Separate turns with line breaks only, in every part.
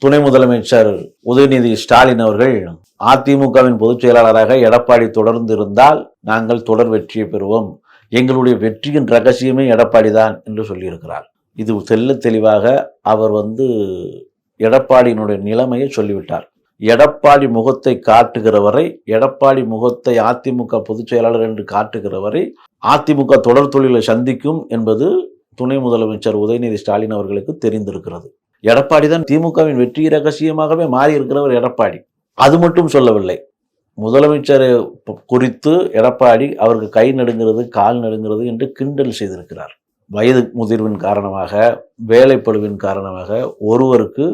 துணை முதலமைச்சர் உதயநிதி ஸ்டாலின் அவர்கள் அதிமுகவின் பொதுச் செயலாளராக எடப்பாடி தொடர்ந்து இருந்தால் நாங்கள் தொடர் வெற்றியை பெறுவோம், எங்களுடைய வெற்றியின் ரகசியமே எடப்பாடி தான் என்று சொல்லியிருக்கிறார். இது தெல்ல தெளிவாக அவர் எடப்பாடியினுடைய நிலைமையை சொல்லிவிட்டார். எடப்பாடி முகத்தை காட்டுகிற வரை, எடப்பாடி முகத்தை அதிமுக பொதுச் செயலாளர் என்று காட்டுகிற வரை அதிமுக தொடர் தொழிலை சந்திக்கும் என்பது துணை முதலமைச்சர் உதயநிதி ஸ்டாலின் அவர்களுக்கு தெரிந்திருக்கிறது. எடப்பாடி தான் திமுகவின் வெற்றி ரகசியமாகவே மாறி இருக்கிறவர் எடப்பாடி. அது மட்டும் சொல்லவில்லை, முதலமைச்சர் குறித்து எடப்பாடி அவருக்கு கை நடுங்கிறது, கால் நடுங்கிறது என்று கிண்டல் செய்திருக்கிறார். வயது முதிர்வின் காரணமாக, வேலைப்பளுவின் காரணமாக ஒருவருக்கு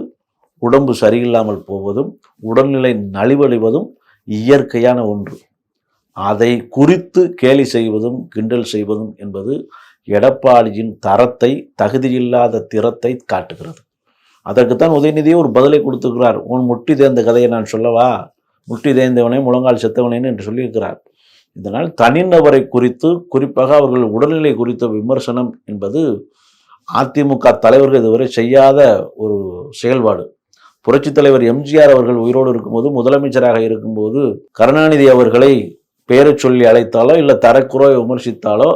உடம்பு சரியில்லாமல் போவதும் உடல்நிலை நலிவடைவதும் இயற்கையான ஒன்று. அதை குறித்து கேலி செய்வதும் கிண்டல் செய்வதும் என்பது எடப்பாடியின் தரத்தை, தகுதியில்லாத திறத்தை காட்டுகிறது. அதற்குத்தான் உதயநிதியே ஒரு பதிலை கொடுத்துக்கிறார். உன் முட்டி தேர்ந்த கதையை நான் சொல்லவா, முட்டி தேர்ந்தவனே முழங்கால் செத்தவனேன்னு என்று சொல்லியிருக்கிறார். இதனால் தனிநபரை குறித்து, குறிப்பாக அவர்கள் உடல்நிலை குறித்த விமர்சனம் என்பது அதிமுக தலைவர்கள் இதுவரை செய்யாத ஒரு செயல்பாடு. புரட்சித் தலைவர் எம்ஜிஆர் அவர்கள் உயிரோடு இருக்கும்போது, முதலமைச்சராக இருக்கும்போது கருணாநிதி அவர்களை பெயரை சொல்லி அழைத்தாலோ இல்லை தரக்குறையை விமர்சித்தாலோ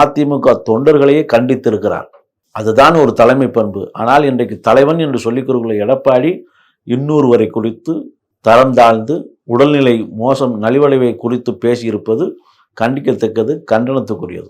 அதிமுக தொண்டர்களையே கண்டித்திருக்கிறார். அதுதான் ஒரு தலைமை பண்பு. ஆனால் இன்றைக்கு தலைவன் என்று சொல்லிக் கொள்கிற எடப்பாடி இன்னொருவரை குறித்து தரம் தாழ்ந்து உடல்நிலை மோசம் நலிவடைவை குறித்து பேசியிருப்பது கண்டிக்கத்தக்கது, கண்டனத்துக்குரியது.